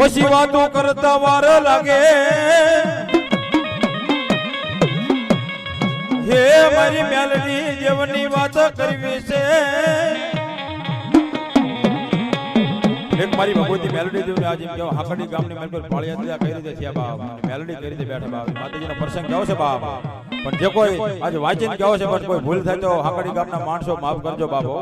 પછી વાતો કરતા વાર લાગે હે મારી મેલડી જેવની વાત કરવી છે એક મારી ભગવતી મેલડી દેવને આજે કેવો હાકડી ગામની મેલડી પાળિયા દીધા કઈ રીતે થયા બાપ મેલડી કઈ રીતે બેઠા બાપ માતાજીનો પ્રસંગ કેવો છે બાપ પણ જે કોઈ આજે વાંચીને કેવો છે પણ કોઈ ભૂલ થાય તો હાકડી ગામના માણસો માફ કરજો બાપો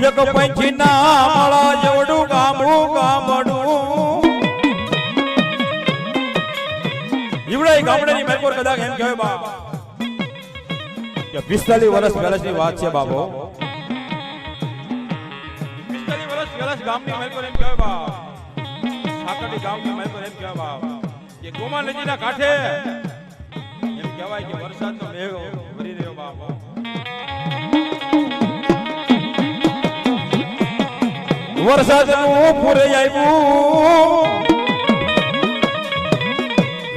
એક પંખીના માળા જેવડું ગામડું ગામડું ઈવડે ગામડાની મેલકોર કદાચ એમ કહેવાય બાપ કે 45 વર્ષ પહેલાની વાત છે બાપો 45 વર્ષ પહેલા ગામની મેલકોર એમ કહેવાય બાપ સાકડી ગામની મેલકોર એમ કહેવાય બાપ કે ગોમા નદીના કાંઠે એમ કહેવાય કે વરસાદનો મેઘ વરી રહ્યો બાપ વરસાદનું પૂરે આવ્યું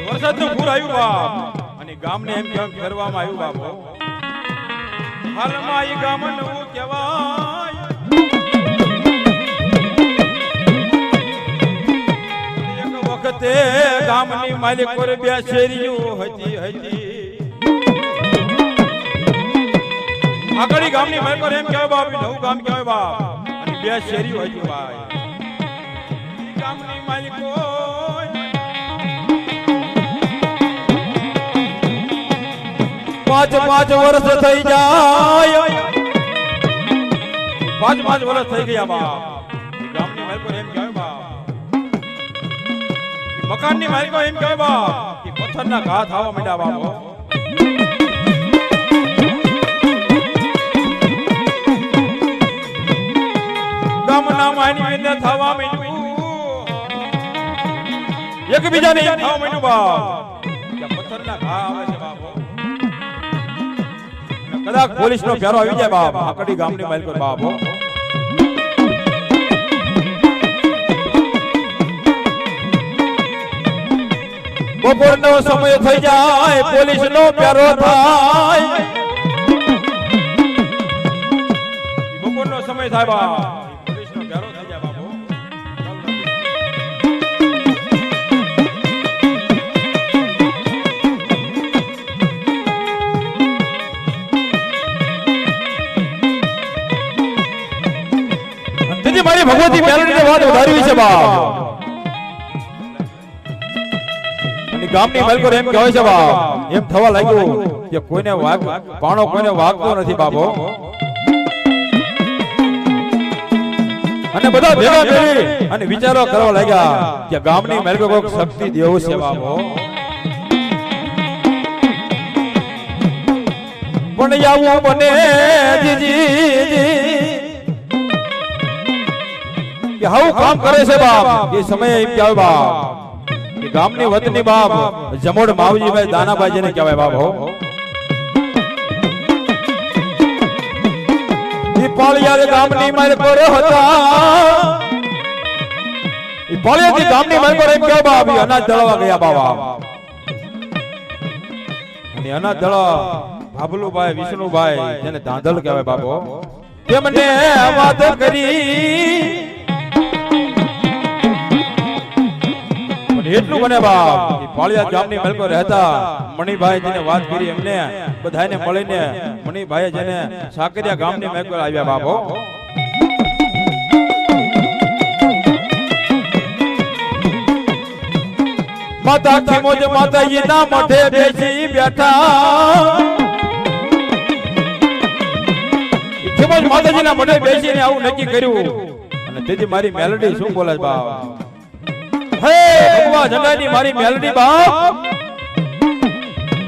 વરસાદનું પૂર આવ્યું બાપ અને ગામને એમ કેમ કરવામાં આવ્યું બાપો હાલમાં એ ગામનું કહેવાય એક વખતે ગામની માલિકોર બે શેરીઓ હતી આગળી ગામની માલિકોર એમ કહેવાય બાપ નવું ગામ કહેવાય બાપ બે શેરીઓ હતી ભાઈ ગામની માલિકો 5 વર્ષ થઈ જાય 5 વર્ષ થઈ ગયા બાપ ગામની માલિકો એમ કહેવાય બાપ મકાનની માલિકો એમ કહેવાય બાપ કે પથ્થરના ઘા થવા માંડ્યા બાપો ગામના માનવીને થવા માંડ્યું એકબીજાને થવા માંડ્યું બાપ કે પથ્થરના ઘા આવે છે બાપો કદાચ પોલીસનો ફેરો આવી જાય બાપ આકડી ગામની માલિકો બાપો બપોરનો સમય થઈ જાય પોલીસનો ફેરો થાય બપોરનો સમય થાય બાપ મારી ભગવતી મેલડીની વાત વધારવી છે બાપ અને ગામની માલિકો એમ કહેવાય છે બાપ એમ થવા લાગ્યું કે કોઈને પાણો કોઈને વાગતો નથી બાપો અને બધા ભેગા કરી અને વિચારો કરવા લાગ્યા કે ગામની માલિકો કોઈક શક્તિ દેવું છે બાપો પણ આવું બને જીજી કે હાઉ કામ કરે છે બાપ એ સમય એમ કહેવાય બાપ કે ગામની વતની બાપ જમોડ માવજીભાઈ દાનાભાઈ જેને કહેવાય બાપ હો ઈ પાળિયા ગામની માલિકો હતા ઈ પાળિયાથી ગામની માલિકો એમ કહેવાય બાપ ઈ અનાજ દળવા ગયા બાબા અને અનાજ દળવા ભાભલુભાઈ વિષ્ણુભાઈ જેને ધાંધલ કહેવાય બાપો તેમને વાત કરી એટલું બને બાપ પાળિયા ગામની માલિકો રહેતા મણિભાઈ જેને વાત કરી એમને બધાને મળીને મણિભાઈ જેને સાકરિયા ગામની માલિકો આવ્યા બાપો માતા ખીમોજ માતાજીના મઠે બેસી બેઠા ખીમોજ માતાજીના મઠે બેસીને આવું નક્કી કર્યું અને તેથી મારી મેલડી શું બોલે બાપ હે ભગવા જગાની મારી મેલડી બાપ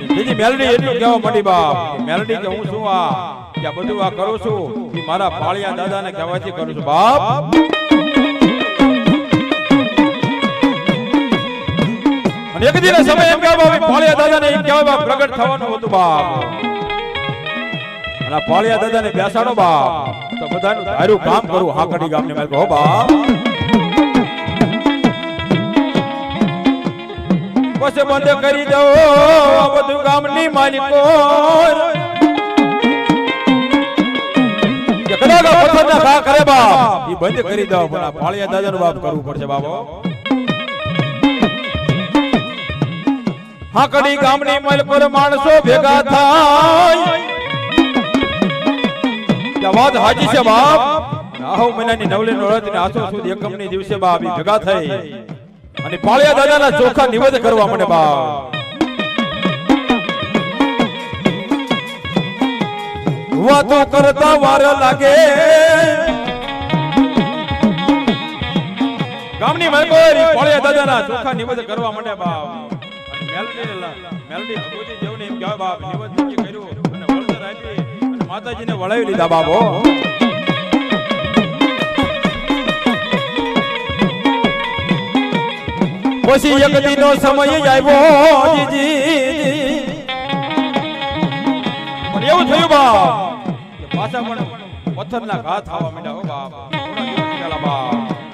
બીજી મેલડી એટલું કહેવા માંડી બાપ મેલડી કે હું શું આ કે બધું આ કરું છું એ મારા પાળિયા દાદાને કહેવાથી કરું છું બાપ અને એક દિન સમય એમ કહેવા પાળિયા દાદાને એમ કહેવા બાપ પ્રગટ થવાનું હતું બાપ અને પાળિયા દાદાને બેસાડો બાપ તો બધાનું ધાર્યું કામ કરું હાકડી ગામને મેલ કહો બાપ પછી બંધ કરી દો બધું ગામની માલિકો કે કદાચ પથ્થરના ઘા કરે બાપ ઈ બંધ કરી દો પણ આ પાળિયા દાદાનું બાપ કરવું પડશે બાપો હાકડી ગામની મલ પર માણસો ભેગા થાય કે વાત હાજી છે બાપ આહો મહિનાની નવલે નોરત ને આસો સુદ એકમની દિવસે બાપ ઈ ભેગા થઈ અને પાળિયા દાદાના ચોખા નિવેદ કરવા મને બાપ વાતો કરતા વાર લાગે ગામની મલકોરી પાળિયા દાદાના ચોખા નિવેદ કરવા માટે બાપ મેલડી ભગવતી દેવને એમ કહેવાય બાપ નિવેદ કર્યું અને વળતર આપી અને માતાજીને વળાવી લીધા બાપો પછી એક દીનો સમય આવ્યો જીજી પણ એવું થયું બાપ પાછા પણ પથ્થરના ઘા થવા માંડ્યા હો બાપ થોડા દિવસ પહેલા બાપ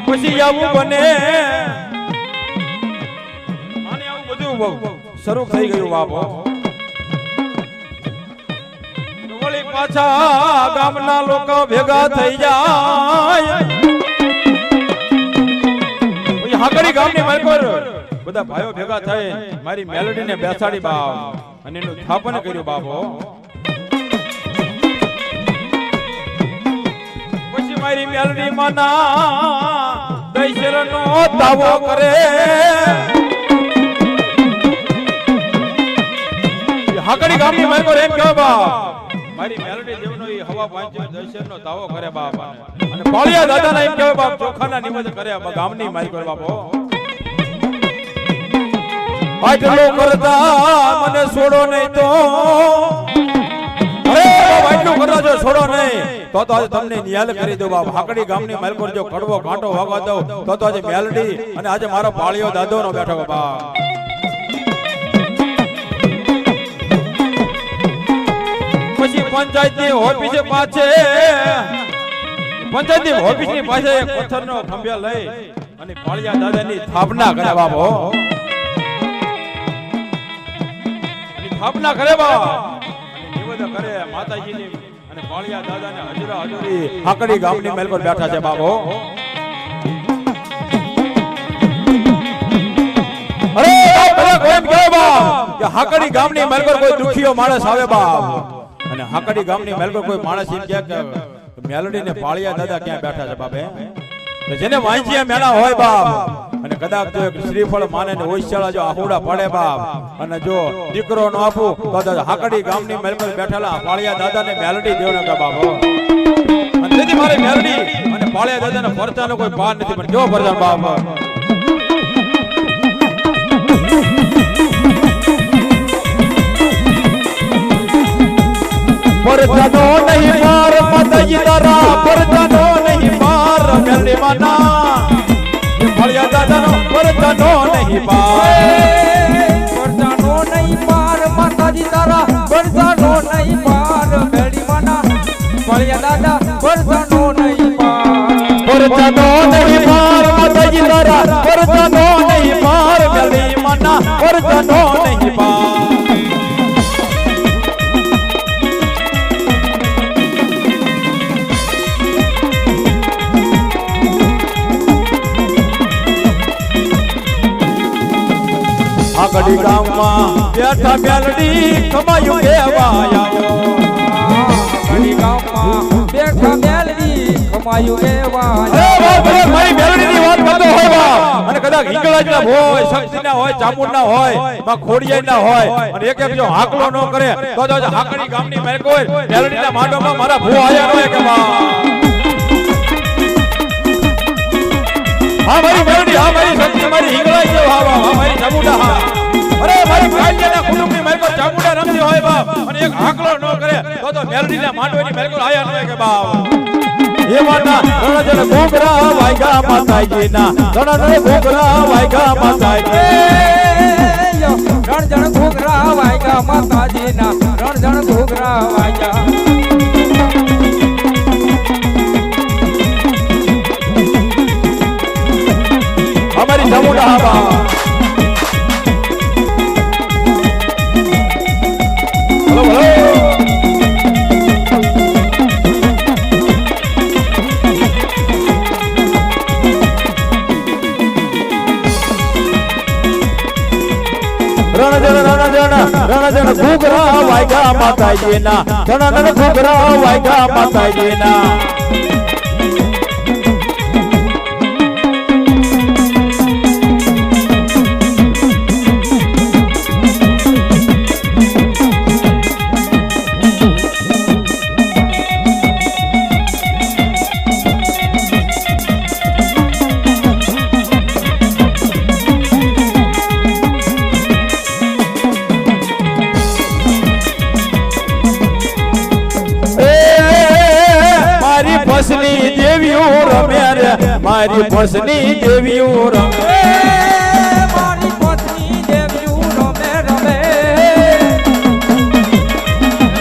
પછી આવું બને અને આવું બધું શરૂ થઈ ગયું બાપો વળી પાછા ગામના લોકો ભેગા થઈ જાય હાકડી ગામની મલકોર બધા ભાઈઓ ભેગા થઈ મારી મેલડીને બેસાડી બાપ અને એનું સ્થાપન કર્યું બાપો પછી મારી મેલડી માના દૈશરનો દાવો કરે હાકડી ગામની મલકોર એમ કહે બાપ મારી મેલડી દેવનો ઈ હવા પાંચ્યો દૈશરનો દાવો કરે બાપ અને પાળિયા દાદાના એમ કહે બાપ ચોખાના નિવેદ કરે ગામની મલકોર બાપો આટલો કરતા મને છોડો નહીં તો અરે બાપ આટલું કરતા જો છોડો નહીં તો આજે તમને નિયાલ કરી દો બાપ હાકડી ગામની મલકોર જો કડવો કાંટો વાગવા દો તો આજે મેલડી અને આજે મારો પાળિયો દાદોનો બેઠો બાપ પછી પંચાયતની ઓફિસે પાછે પંચાયતની ઓફિસની પાસે એક પથ્થરનો ખંભિયા લઈ અને પાળિયા દાદાની સ્થાપના કરે બાપો સ્થાપના કરે બાપ નિવેદ કરે માતાજીની અને પાળિયા દાદાને હજરા હજુરી હાકડી ગામની મલકોર બેઠા છે બાપો અરે બાપ એમ કહે બાપ કે હાકડી ગામની મલકોર કોઈ દુખીયો માણસ આવે બાપ અને હાકડી ગામની મલકોર કોઈ માણસ એમ કહે કે મેલડીને પાળિયા દાદા ક્યાં બેઠા છે બાપે જેને વાંચિયા મેળા હોય બાપ અને કદાચ જો શ્રીફળ માને ને ઓઈશાળા જો આહુડા પડે બાપ અને જો દીકરો નો આપું તો હાકડી ગામની મલકોર બેઠેલા પાળિયા દાદાને મેલડી દેવનો કે બાપ અને તેથી મારી મેલડી અને પાળિયા દાદાના પરચાનો કોઈ પાર નથી પણ કેવો પરચાન બાપ પરચાનો નહીં પાર માતાજી તારા પરચાનો નહીં પાર મેલડી માના પાળિયા દાદાનો પરચાનો નહીં પાર પરચાનો નહીં પાર માતાજી તારા પરચાનો નહીં પાર મેલડી માના પાળિયા દાદા પરચાનો નહીં પાર પરચાનો નહીં પાર માતાજી તારા પરચાનો નહીં પાર મેલડી માના પરચાનો નહીં પાર હાકડી ગામમાં બેઠા મેલડી કમાયું કેવા આવો હાકડી ગામમાં બેઠા મેલડી કમાયું કેવા મારી મેલડીની વાત કરતો હોય બા અને કદાચ હિંગળાજના હોય શક્તિના હોય ચામુંડના હોય બા ખોડિયાના હોય અને એક એક જો હાકલો ન કરે તો હાકડી ગામની મલકોર મેલડીના માંડોમાં મારા ભૂ આયા ન હોય કે બા હા મારી મેલડી હા મારી શક્તિ મારી હિંગળાજ જો હા મારી ચામુંડા હા અરે મારી કાલિયાના કુટુંબની મલકોર ચામુંડા રમતી હોય બાપ અને એક હાકલો ન કરે તો મેલડીના માંડોની મલકોર આયા ન હોય કે બાપ એ માતા રણજણ ઘોઘરા વાયગા માતાજીના રણજણ ઘોઘરા વાયગા માતાજી રણજણ ઘોઘરા વાયગા માતાજીના રણજણ ઘોઘરા વાયગા અમારી ચામુંડા ધણ ઘૂઘરા વાગ્યા માતાજીના ધણ ઘૂઘરા વાગ્યા માતાજીના ફસની દેવીઓ રમે રે મારી ફસની દેવીઓ રમે મારી પત્ની દેવીઓ રમે રમે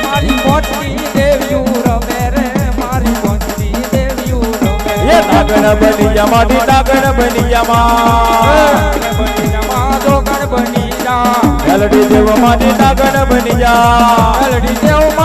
મારી પત્ની દેવીઓ રમે રે મારી પત્ની દેવીઓ રમે એ નાગણ બની જા મારી નાગણ બની જા ગણ બની જા મેલડી દેવ મારી નાગણ બની જા મેલડી દેવ